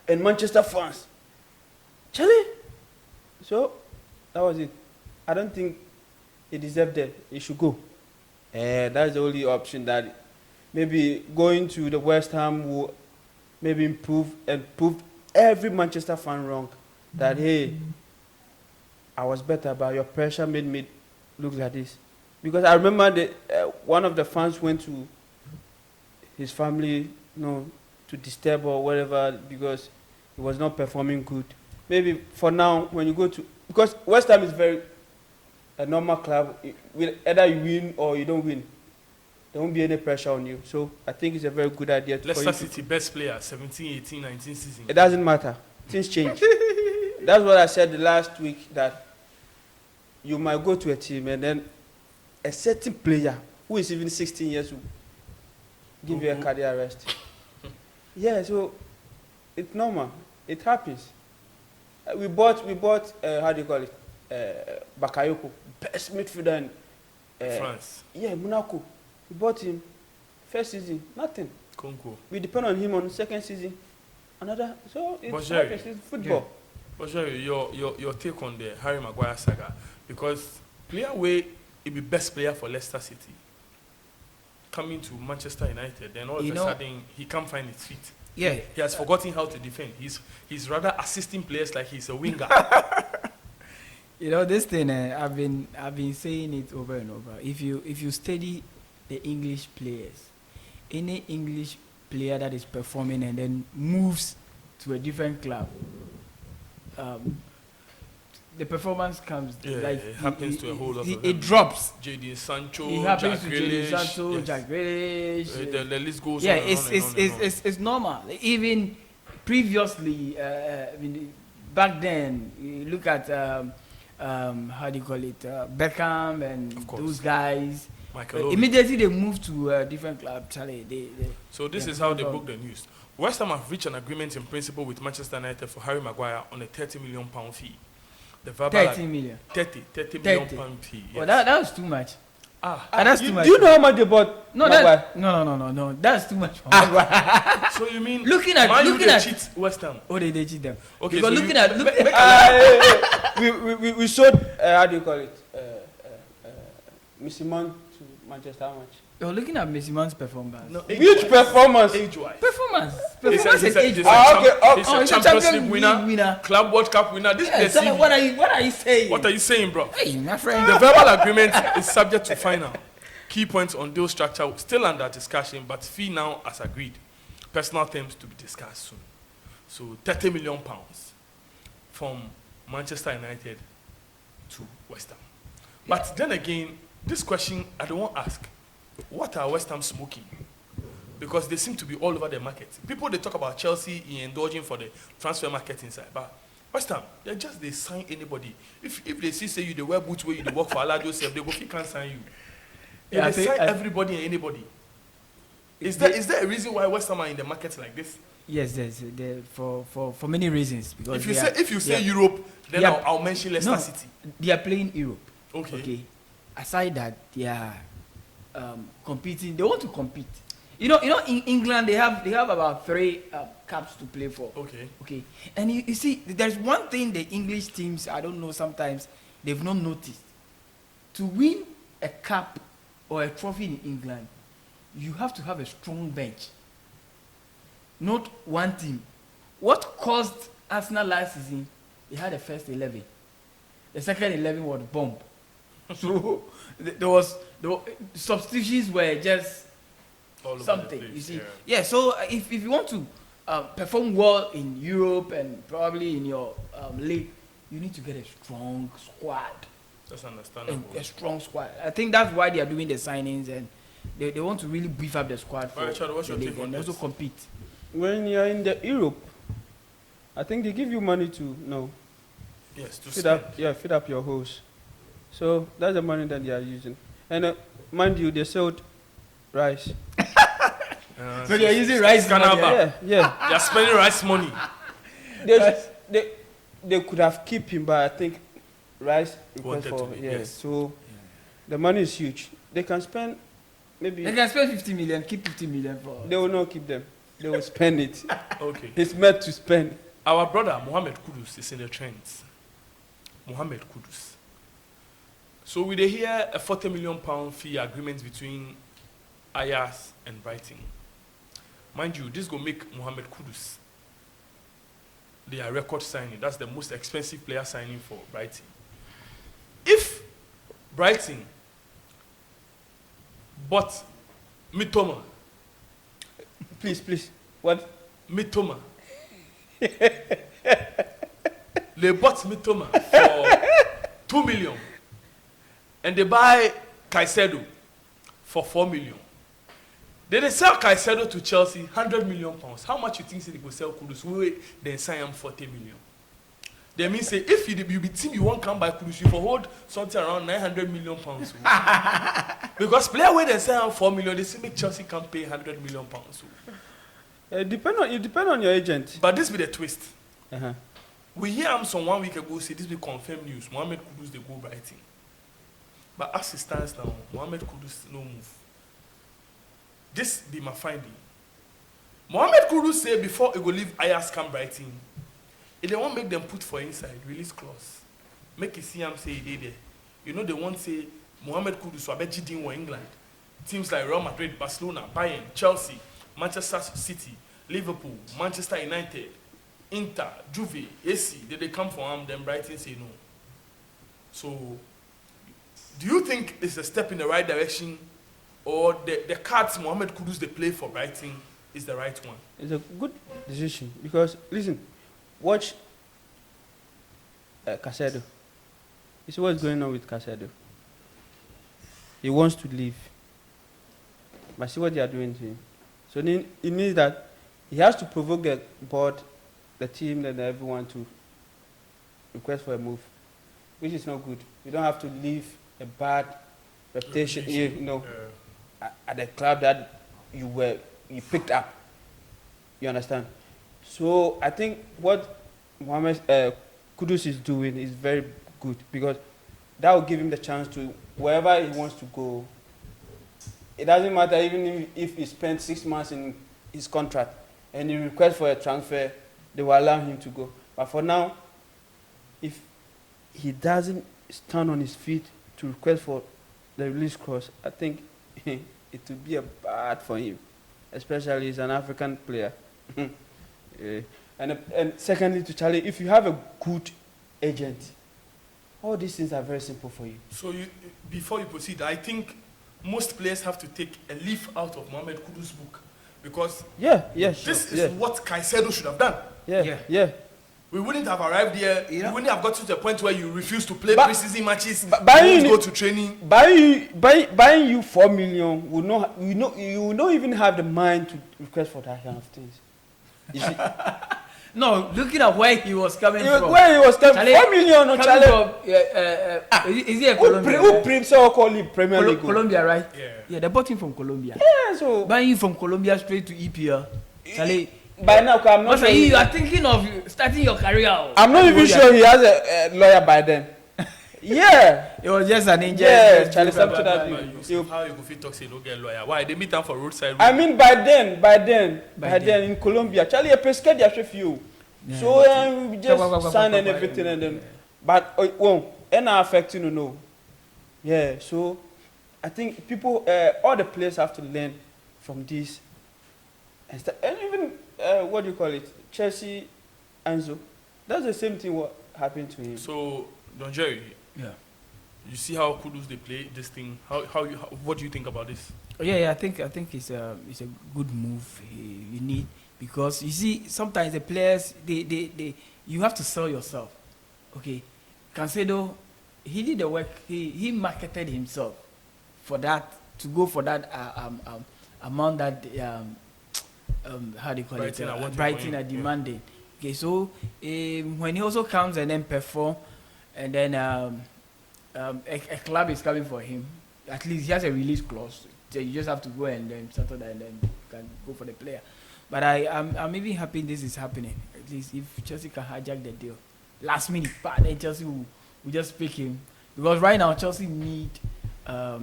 And Manchester fans. Charlie. So that was it. I don't think he deserved it. He should go. That's the only option that maybe going to the West Ham will maybe improve and prove every Manchester fan wrong. That hey, I was better, but your pressure made me look like this. Because I remember one of the fans went to his family, to disturb or whatever because he was not performing good. Maybe for now, when you go to, because West Ham is a normal club. Either you win or you don't win. There won't be any pressure on you. So I think it's a very good idea. Leicester City best player, 17, 18, 19 season. It doesn't matter. Things change. That's what I said the last week, that you might go to a team and then a certain player who is even 16 years old give you a cardiac arrest. Yeah, so it's normal. It happens. We bought how do you call it? Bakayoko, best midfielder in France. Yeah, Monaco. We bought him first season, nothing. Congo. We depend on him on second season. Another, so it's football. Yeah. But Jerry, your take on the Harry Maguire saga, because player way it be best player for Leicester City coming to Manchester United, then all of a sudden he can't find his feet. Yeah, he has forgotten how to defend. He's rather assisting players like he's a winger. This thing I've been saying it over and over. If you study the English players, any English player that is performing and then moves to a different club, the performance comes it happens to a whole lot of them. It drops. Jadon Sancho, It happens Jack to Jadon Grealish, Sancho, yes. Jack Grealish. The list goes Yeah, on and on and on. it's normal. Even previously, back then, you look at how do you call it, Beckham and those guys. Immediately they move to a different club. Charlie, so this is how they book the news. West Ham have reached an agreement in principle with Manchester United for Harry Maguire on a £30 million fee. The verbal 30 million. 30 million pound fee. Yes. Well, that was too much. That's too much. Do you know how much they bought? No, no. That's too much for Maguire. So you mean looking at cheat West Ham? Oh, they cheat them. Okay, because so looking at we sold how do you call it? Missy Mount to Manchester. How much? You're looking at Messi Mount's performance. No, which performance? Age-wise. Performance and age-wise. He's a Champions League winner, Club World Cup winner. This is so what are you saying? What are you saying, bro? Hey, my friend. The verbal agreement is subject to final. Key points on deal structure still under discussion, but fee now as agreed. Personal terms to be discussed soon. So £30 million from Manchester United to West Ham. But then again, this question I don't want to ask. What are West Ham smoking? Because they seem to be all over the market. People, they talk about Chelsea indulging for the transfer market inside. But West Ham, they sign anybody. If they say you they wear boots where you they work for Allah Joseph, they go, he can't sign you. They sign everybody and anybody. Is there a reason why West Ham are in the market like this? Yes, for many reasons. Because if you say Europe, then I'll mention Leicester City. They are playing Europe. Okay. Aside that, they are competing. They want to compete. In England they have about 3 cups to play for. Okay. And you see, there's one thing the English teams, I don't know, sometimes they've not noticed. To win a cup or a trophy in England, you have to have a strong bench. Not one team. What caused Arsenal last season? They had the first 11. The second 11 was bomb. So the substitutions were just all something. You see, So if you want to perform well in Europe and probably in your league, you need to get a strong squad. That's understandable. A strong squad. I think that's why they are doing the signings, and they want to really beef up the squad for the league and also compete. When you're in the Europe, I think they give you money to feed up your host. So that's the money that they are using. And mind you, they sold rice. So they are using rice money. Yeah. They are spending rice money. they could have kept him, but I think Rice request Wanted for to, yeah. yes. So the money is huge. They can spend maybe. They can spend 50 million, keep 50 million for. They will not keep them. They will spend it. Okay. It's meant to spend. Our brother Mohammed Kudus is in the trends. Mohammed Kudus. So we dey hear a £40 million fee agreement between Ajax and Brighton. Mind you, this go make Mohammed Kudus their record signing. That's the most expensive player signing for Brighton. If Brighton bought Mitoma, Please. What? Mitoma. They bought Mitoma for 2 million. And they buy Caicedo for 4 million. Then they sell Caicedo to Chelsea, £100 million. How much you think they go sell Kudus? We then sign him 40 million. They mean say if you be team you won't come by Kudus, you for hold something around £900 million. Because player when they sign 4 million, they say make Chelsea can pay £100 million. It depend on your agent. But this be the twist. Uh-huh. We hear him some 1 week ago say this be confirmed news. Mohammed Kudus they go Brighton. But as it stands now, Mohammed Kudus no move. This be my finding. Mohammed Kudus say before he go leave Ajax come Brighton, if they won't make them put for inside release clause, make it see him say he did there. You know they won't say Mohammed Kudus or GD in England. Teams like Real Madrid, Barcelona, Bayern, Chelsea, Manchester City, Liverpool, Manchester United, Inter, Juve, AC, they come for him, then Brighton say no. So, do you think it's a step in the right direction, or the cards Mohammed Kudus they play for Brighton is the right one? It's a good decision because listen, watch Caciedo. You see what's going on with Caciedo. He wants to leave, but see what they are doing to him. So then it means that he has to provoke the board, the team, and everyone to request for a move, which is not good. You don't have to leave a bad reputation, at the club that you picked up. You understand? So I think what Mohammed Kudus is doing is very good because that will give him the chance to wherever he wants to go. It doesn't matter even if he spent 6 months in his contract and he requests for a transfer, they will allow him to go. But for now, if he doesn't stand on his feet to request for the release clause, I think it would be a bad for him, especially he's an African player. And secondly, to Charlie, if you have a good agent, all these things are very simple for you. So before you proceed, I think most players have to take a leaf out of Mohammed Kudus' book because this is what Caicedo should have done. Yeah. We wouldn't have arrived here. You know? We wouldn't have got to the point where you refuse to play preseason matches. You buying won't go to training. Buying you 4 million you will not even have the mind to request for that kind of things. You see? No, looking at where he was coming from. Where he was coming, 4 million, no coming Charlie. from, is he a Colombian? Who Premier League? Colombia, right? Yeah. They bought him from Colombia. Yeah, so Buying him from Colombia straight to EPL. Charlie, by now, I'm not sure. You are thinking of starting your career. I'm not even sure he has a lawyer by then. Yeah. It was just an angel. Yeah, Charlie, something But that how you go fit talk say no get lawyer? Why they meet him for roadside? I mean, by then in Colombia, Charlie, a prescribed your few. So we just sign and everything, and then, but and affecting you know. Yeah, so I think people, all the players have to learn from this, and even what do you call it, Chelsea, Enzo. That's the same thing what happened to him. So, Don Jerry, you see how Kudus they play this thing. What do you think about this? I think it's a good move you need, because you see sometimes the players they you have to sell yourself. Okay, Caicedo, he did the work. He marketed himself for that, to go for that amount that how do you call it? Brighton are demanding. Okay, so when he also comes and then perform, and then a club is coming for him, at least he has a release clause. So you just have to go and then settle that, and then you can go for the player. But I'm even happy this is happening. At least if Chelsea can hijack the deal, last minute, but then Chelsea will just pick him because right now Chelsea need a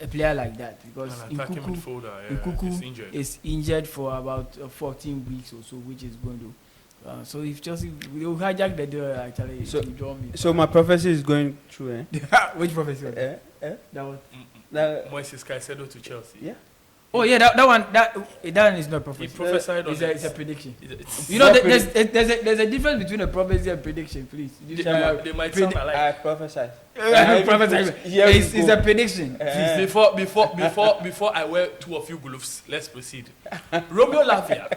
player like that because An attacking midfielder, yeah, Nkuku is injured for about 14 weeks or so, which is going to. So if Chelsea will hijack the door, actually, So- to draw me. So my prophecy is going true, eh? Which prophecy? Eh? That one. That, Moises Caciedo to Chelsea. yeah. Oh yeah, that one is not He prophecy. prophesied on It's a prediction. It's- You know, Not there's a difference between a prophecy and prediction. Please, they might sound alike. I prophesy. It's a prediction. Please, before I wear two of you gloves, let's proceed. Romeo Lavia,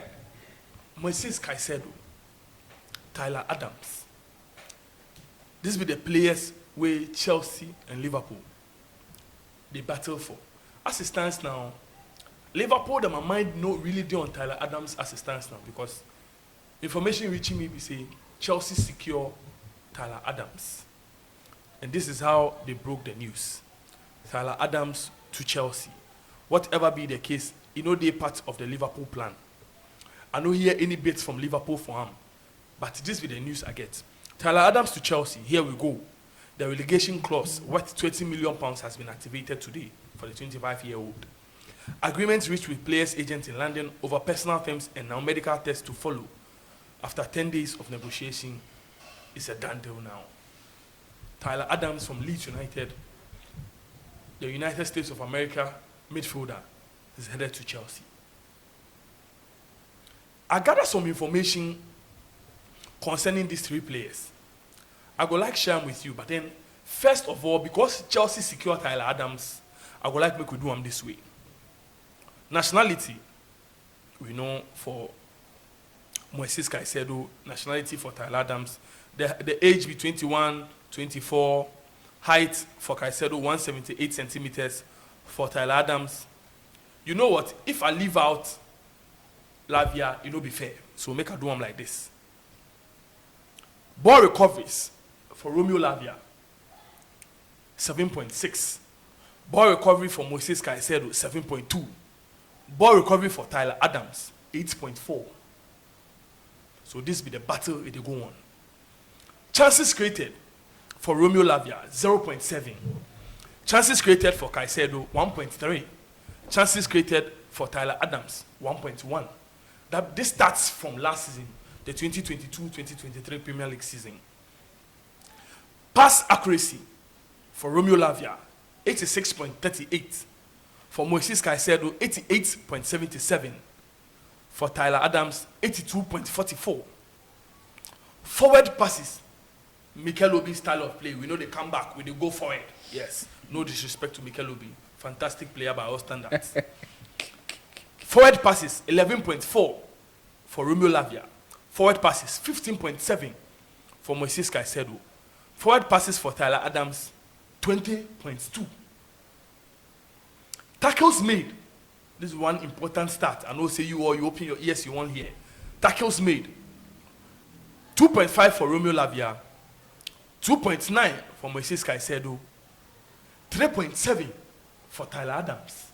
Moises Caciedo, Tyler Adams. These be the players where Chelsea and Liverpool they battle for. As it stands now, Liverpool, my mind no really do on Tyler Adams as it stands now because information reaching me be say Chelsea secure Tyler Adams. And this is how they broke the news. Tyler Adams to Chelsea. Whatever be the case, they part of the Liverpool plan. I don't hear any bits from Liverpool for him. But this be the news I get. Tyler Adams to Chelsea, here we go. The relegation clause worth £20 million has been activated today for the 25-year-old. Agreements reached with players' agents in London over personal terms and now medical tests to follow. After 10 days of negotiation, it's a done deal now. Tyler Adams from Leeds United, the United States of America midfielder, is headed to Chelsea. I gathered some information concerning these three players. I would like share them with you, but then, first of all, because Chelsea secured Tyler Adams, I would like me to do them this way. Nationality, we know for Moises Caciedo, nationality for Tyler Adams, the age be 21, 24, height for Caciedo 178 centimeters, for Tyler Adams. You know what? If I leave out Lavia, it will be fair. So make a do them like this. Ball recoveries for Romeo Lavia, 7.6. Ball recovery for Moises Caciedo, 7.2. Ball recovery for Tyler Adams, 8.4. So this be the battle it go on. Chances created for Romeo Lavia, 0.7. Chances created for Caicedo, 1.3. Chances created for Tyler Adams, 1.1. This starts from last season, the 2022-2023 Premier League season. Pass accuracy for Romeo Lavia, 86.38. For Moises Caciedo, 88.77. For Tyler Adams, 82.44. Forward passes, Mikel Obi's style of play. We know they come back, they go forward. Yes, no disrespect to Mikel Obi. Fantastic player by all standards. Forward passes, 11.4 for Romeo Lavia. Forward passes, 15.7 for Moises Caciedo. Forward passes for Tyler Adams, 20.2. Tackles made. This is one important stat. I know say you open your ears, you won't hear. Tackles made. 2.5 for Romeo Lavia. 2.9 for Moises Caciedo. 3.7 for Tyler Adams.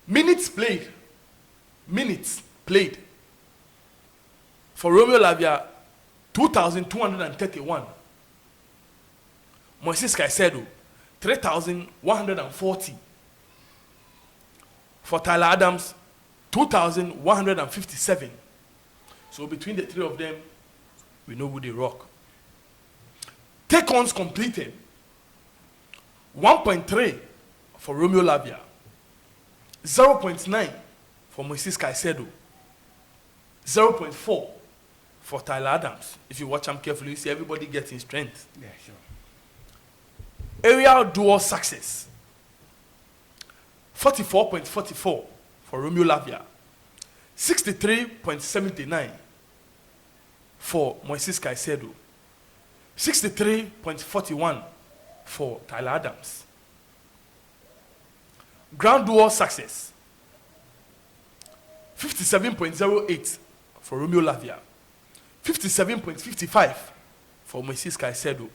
Minutes played. For Romeo Lavia, 2,231. Moises Caciedo, 3,140. For Tyler Adams, 2,157. So between the three of them, we know who they rock. Take-ons completed. 1.3 for Romeo Lavia. 0.9 for Moises Caciedo. 0.4 for Tyler Adams. If you watch them carefully, you see everybody getting strength. Yeah, sure. Aerial duel success. 44.44 for Romeo Lavia. 63.79 for Moises Caciedo. 63.41 for Tyler Adams. Ground duel success. 57.08 for Romeo Lavia. 57.55 for Moises Caciedo.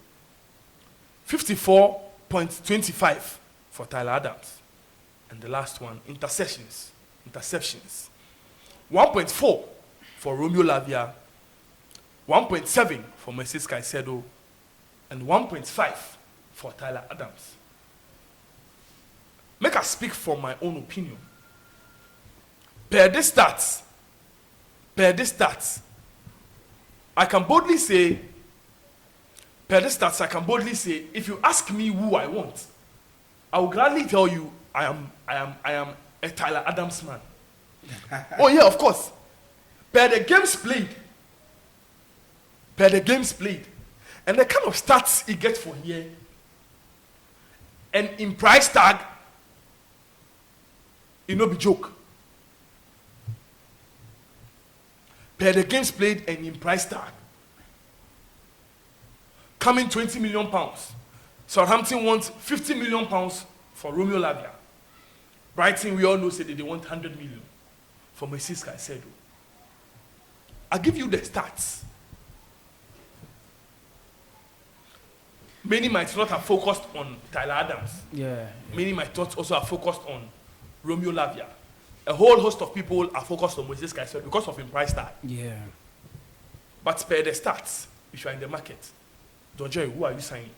54.25 for Tyler Adams. And the last one, interceptions. 1.4 for for Romeo Lavia, 1.7 for Moises Caciedo, and 1.5 for Tyler Adams. Make us speak from my own opinion. Per this stats, I can boldly say, if you ask me who I want, I will gladly tell you I am a Tyler Adams man. Oh yeah, of course. Per the games played, and the kind of stats he gets for here, and in price tag, it no be joke. Per the games played and in price tag, coming £20 million. Southampton wants £50 million for Romeo Lavia. Brighton, we all know, said that they want 100 million for Moises Caciedo. I'll give you the stats. Many might not have focused on Tyler Adams. Yeah. Many might not also have focused on Romeo Lavia. A whole host of people are focused on Moises Caciedo because of his price tag. Yeah. But per the stats, if you are in the market, Dojoy, who are you signing?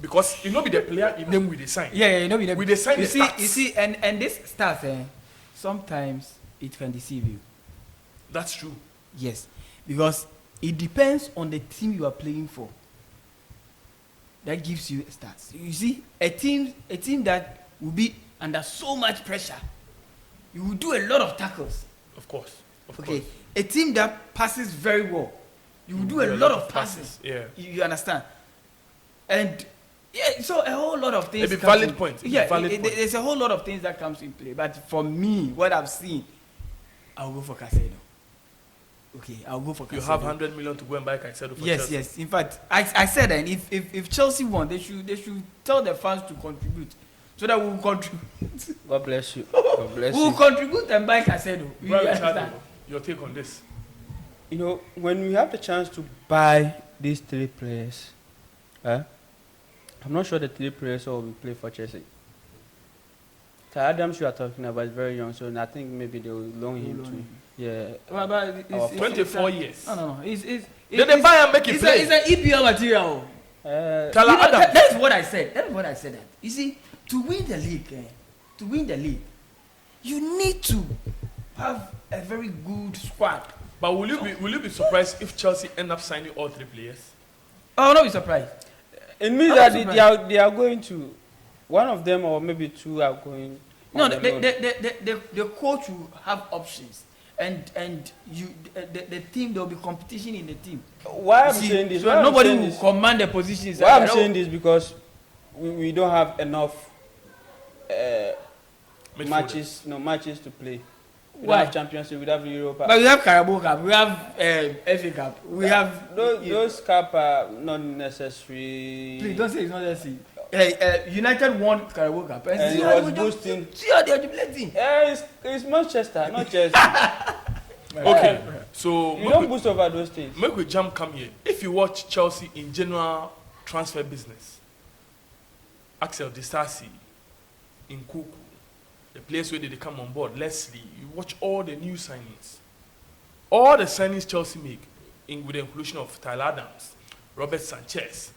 Because you know be the player in name with the sign. Yeah, you know with the sign. You the see, stats. you see, and this stats, sometimes it can deceive you. That's true. Yes, because it depends on the team you are playing for. That gives you stats. You see, a team that will be under so much pressure, you will do a lot of tackles. Of course. Okay, a team that passes very well, you will do a lot of passes. Yeah. You understand? And yeah, so a whole lot of things. Maybe valid point. Yeah, point. there's a whole lot of things that comes in play. But for me, what I've seen, I'll go for Caciedo. Okay, I'll go for Caciedo. You have 100 million to go and buy Caciedo for Yes, Chelsea. yes. In fact, I said that if Chelsea won, they should tell the fans to contribute, so that we will contribute. God bless you. God bless We will you. contribute and buy Caciedo. You Well, understand? Richard, your take on this? You know, when we have the chance to buy these three players, I'm not sure the three players all will play for Chelsea. Adams you are talking about is very young, so I think maybe they will loan him to. Yeah. But it's 24 years. No. Did they buy and make it play? It's an EPL material. Tyler Adams. That's what I said. That's what I said. That. You see, to win the league, you need to have a very good squad. But will you be surprised if Chelsea end up signing all three players? Oh, no, be surprised. It means that they are going to, one of them or maybe two are going. No, the coach will have options, and the team, there will be competition in the team. Why I'm saying this? So nobody will command the positions. Why I'm saying this because we don't have enough matches to play. We don't have Champions League, we don't have Europa. But we have Carabao Cup, we have FA Cup, we have those cup are not necessary. Please don't say it's not necessary. United won Carabao Cup. And it was boosting. See how they are jubilating. It's Manchester, not Chelsea. Okay, so you don't boost over those things. Make we jump come here. If you watch Chelsea in general transfer business, Axel Disasi, Nkuku, the players where they come on board, Leslie, you watch all the new signings. All the signings Chelsea make, with the inclusion of Tyler Adams, Robert Sanchez.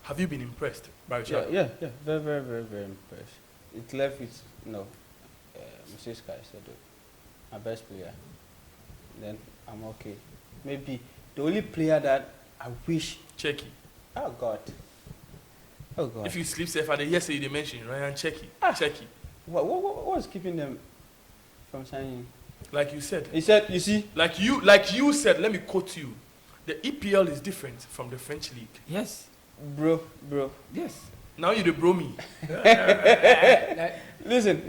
Have you been impressed by Richard? Yeah. Very, very, very, very impressed. It left with, Moises Caciedo, my best player. Then I'm okay. Maybe the only player that I wish. Checky. Oh God. If you sleep safe, yesterday they mentioned Ryan Checky. Checky. What's keeping them from signing? Like you said. He said, you see. Like you said. Let me quote you. The EPL is different from the French league. Yes. Bro. Yes. Now you the bro me. Listen.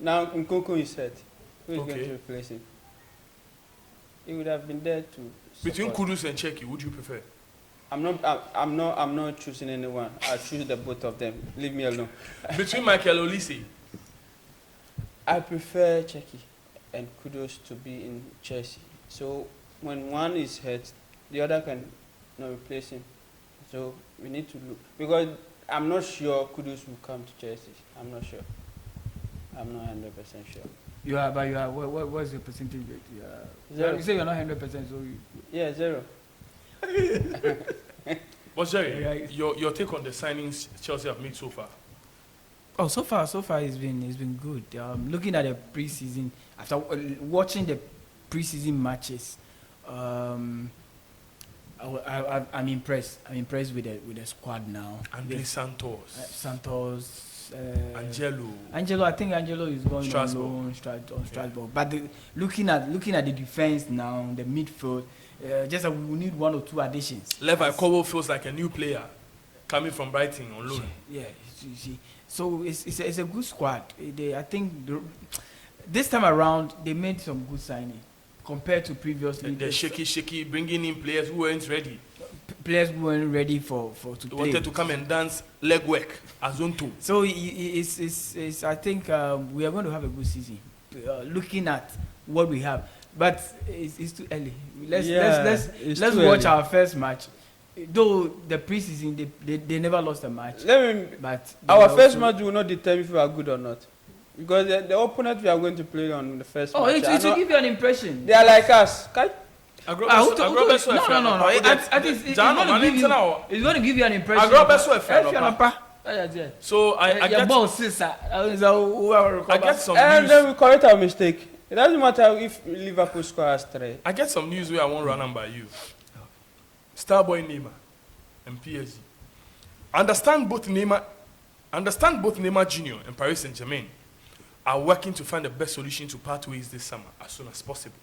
Now Nkunku is set. Who is going to replace him? He would have been there to. Between Kudus and Checky, would you prefer? I'm not choosing anyone. I'll choose the both of them. Leave me alone. Between Michael Olise. I prefer Checky and Kudus to be in Chelsea. So when one is hurt, the other can replace him. So we need to look, because I'm not sure Kudus will come to Chelsea. I'm not sure. I'm not 100% sure. You are, but you are. What's your percentage rate? You, are, Zero. you say you're not 100%, so you. Yeah, 0. But Jerry, Yeah. your take on the signings Chelsea have made so far? Oh, so far it's been good. Looking at the preseason, after watching the preseason matches, I'm impressed. I'm impressed with the squad now. Andre Santos, Santos, Angelo. I think Angelo is going Strasbourg. on loan on Strasbourg. But looking at the defense now, the midfield, just that we need 1 or 2 additions. Levi Kobo feels like a new player coming from Brighton on loan. Yeah, you see. So it's a good squad. I think this time around they made some good signing compared to previously. The shaky, bringing in players who weren't ready. Players who weren't ready to They play. wanted to come and dance leg work as on two. So it's I think we are going to have a good season. Looking at what we have, but it's too early. Let's watch our first match. Though the preseason they never lost a match. But Our first match will not determine if we are good or not. Because the opponent we are going to play on the first match. It will give you an impression. They are like us. No. I think it's going to give you an impression. So I get some And news. then we correct our mistake. It doesn't matter if Liverpool scores 3. I get some news where I won't run on by you. Starboy Neymar and PSG. Understand both Neymar Jr. and Paris Saint-Germain are working to find the best solution to part ways this summer as soon as possible.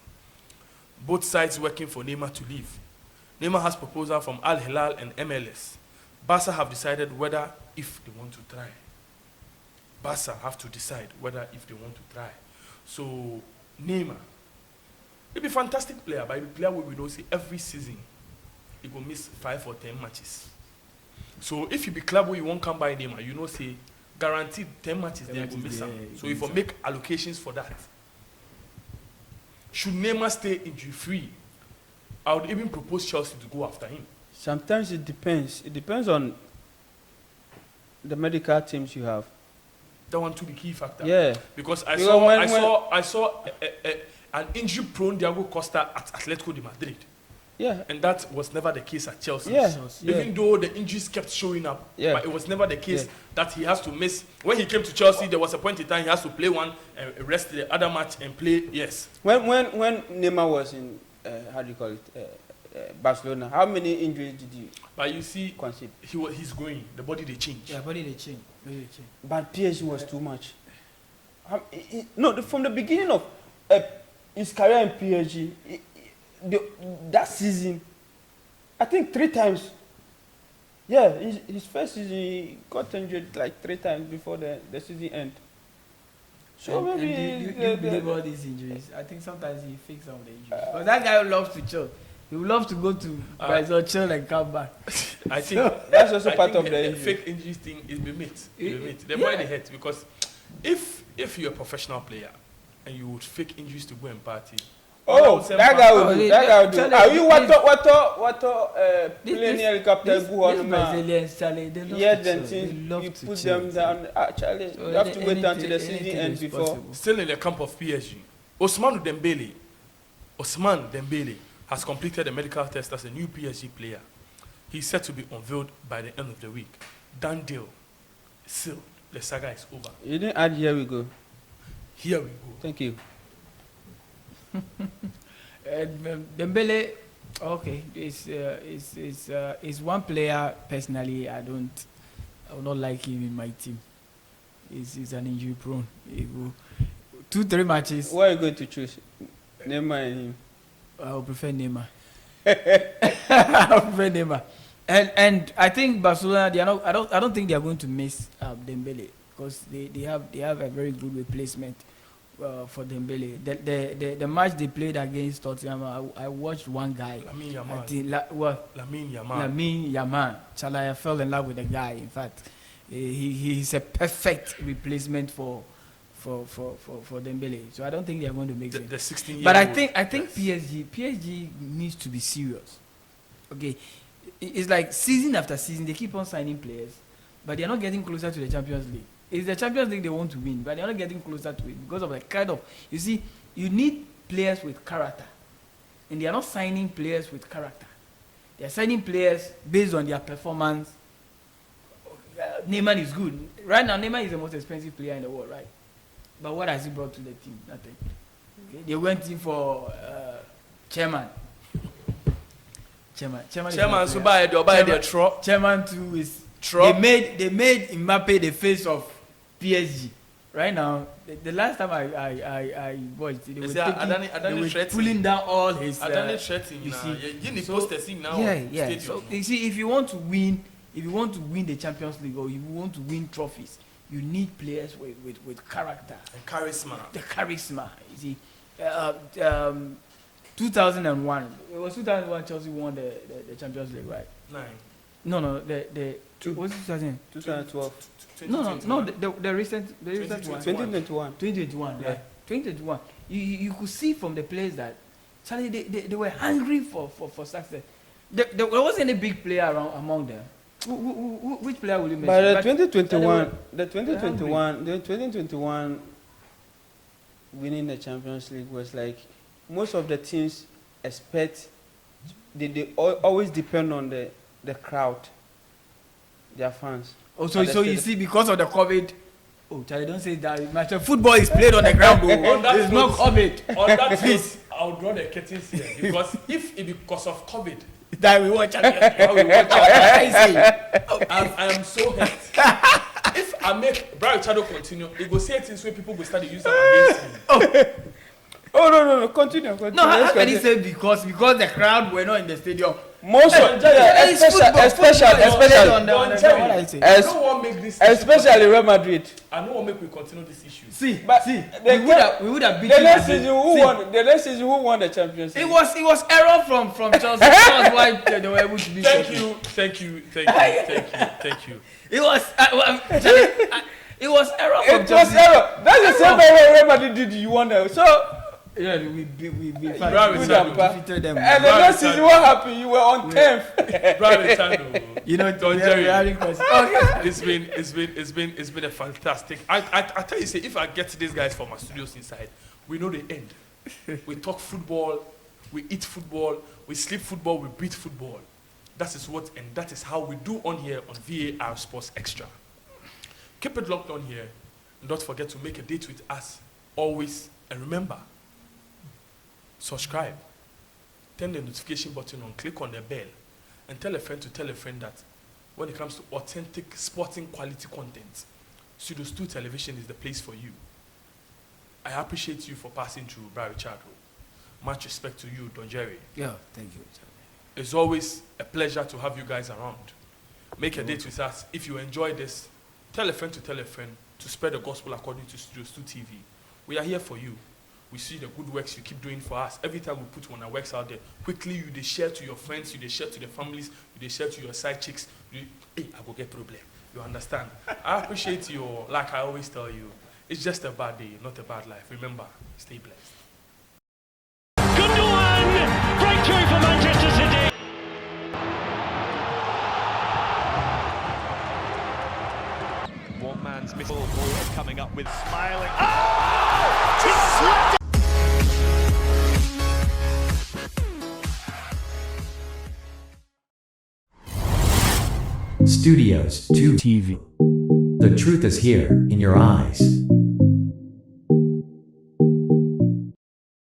Both sides working for Neymar to leave. Neymar has proposal from Al Hilal and MLS. Barca have decided whether if they want to try. Barca have to decide whether if they want to try. So Neymar, he'll be a fantastic player, but he'll be a player we don't see every season. He will miss 5 or 10 matches. So if you be club where you won't come by Neymar, you know say guaranteed 10 matches there will miss some. So if you make allocations for that. Should Neymar stay injury free, I would even propose Chelsea to go after him. Sometimes it depends. It depends on the medical teams you have. That one to be key factor. Yeah. Because I saw an injury-prone Diego Costa at Atletico de Madrid. Yeah. And that was never the case at Chelsea. Yeah. Even though the injuries kept showing up, Yeah. but it was never the case that he has to miss. When he came to Chelsea, there was a point in time he has to play one and rest the other match and play. Yes. When Neymar was in how do you call it Barcelona, how many injuries did you But you see, concede? he's growing. The body they change. Yeah, body they change. But PSG was too much. From the beginning of his career in PSG, that season, I think 3 times. Yeah, his first season he got injured like 3 times before the season end. So and maybe do you believe all these injuries? I think sometimes he fakes some of the injuries. But that guy loves to chill. He would love to go to Brazil, chill and come back. I think that's also part of the injury. fake injury thing is be myth. The boy they hurt because if you're a professional player and you would fake injuries to go and party. Oh, that guy will do. That guy will do. Are you what playing helicopter go on Brazilians, Charlie, they love yeah, to then chill. They things love you to put chill. them down. Actually, So you have to wait until the anything season ends is before. possible. Still in the camp of PSG, Ousmane Dembele has completed the medical test as a new PSG player. He's set to be unveiled by the end of the week. Done deal. Sealed. The saga is over. You didn't add here we go. Here we go. Thank you. Dembele, okay, is one player personally I would not like him in my team. He's an injury prone. He go 2-3 matches. What are you going to choose? Neymar and him. I would prefer Neymar. I would prefer Neymar. And I think Barcelona they are not. I don't think they are going to miss Dembele because they have a very good replacement for Dembele. The match they played against Tottenham, I watched one guy. Lamine Yamal. Chala, I fell in love with the guy. In fact, he's a perfect replacement for Dembele. So I don't think they are going to make it. The 16-year-old. But I think PSG needs to be serious. Okay, it's like season after season they keep on signing players, but they are not getting closer to the Champions League. It's the Champions League they want to win, but they're not getting closer to it because of the kind of. You see, you need players with character, and they are not signing players with character. They are signing players based on their performance. Neymar is good. Right now, Neymar is the most expensive player in the world, right? But what has he brought to the team? Nothing. Okay? They went in for chairman. Chairman so buy the truck. Chairman too is Truck. they made Mbappe the face of PSG. Right now, the last time I watched, they were, pulling down all his. You see, you need posters now. Yeah. So you see, if you want to win the Champions League or you want to win trophies, you need players with character and charisma. The charisma. You see, 2001. It was 2001. Chelsea won the Champions League, right? 9. No. Was it 2000? 2012. No. The recent one. 2021. 2021. Yeah. Right? 2021. You could see from the players that Charlie they were hungry for success. There wasn't any big player among them. Which player will you mention? But the 2021 winning the Champions League was like most of the teams expect. They always depend on the crowd, their fans. Oh, so you see, because of the COVID. Oh, Charlie, don't say that. Much football is played on the ground. It's not COVID. On that case, I'll draw the curtains here because if it because of COVID, that we watch Champions I am so hurt. If I make Brian Chado continue, it will say things where people will start to use them against me. No, continue. No, how can you say because the crowd were not in the stadium? Especially Real Madrid. I don't want to make we continue this issue. We would have beaten the next season who won the Champions League? It was error from Chelsea. That's why they were able to beat. Thank you. It was it was error from Chelsea. It was error. That's the same way Real Madrid did. You won that. So. Yeah, we defeated them. And the next season, what happened? You were on 10th. You know, Don Jerry. It's been a fantastic. I tell you, say if I get these guys from my studios inside, we know the end. We talk football, we eat football, we sleep football, we breathe football. That is how we do on here on V.A.R. Sports Extra. Keep it locked on here, and don't forget to make a date with us always. And remember. Subscribe, turn the notification button on, click on the bell, and tell a friend that when it comes to authentic sporting quality content, Studios 2 Television is the place for you. I appreciate you for passing through, Barry Chado. Much respect to you, Don Jerry. Yeah, thank you. It's always a pleasure to have you guys around. Make a date with us. If you enjoy this, tell a friend to spread the gospel according to Studios 2 TV. We are here for you. We see the good works you keep doing for us. Every time we put one of our works out there, quickly you they share to your friends, you they share to the families, you they share to your side chicks. Hey, I go get problem. You understand? I appreciate you. Like I always tell you, it's just a bad day, not a bad life. Remember, stay blessed. Gundogan! Breakthrough for Manchester City! One man's missile ball coming up with smiling. Studios 2 TV. The truth is here in your eyes.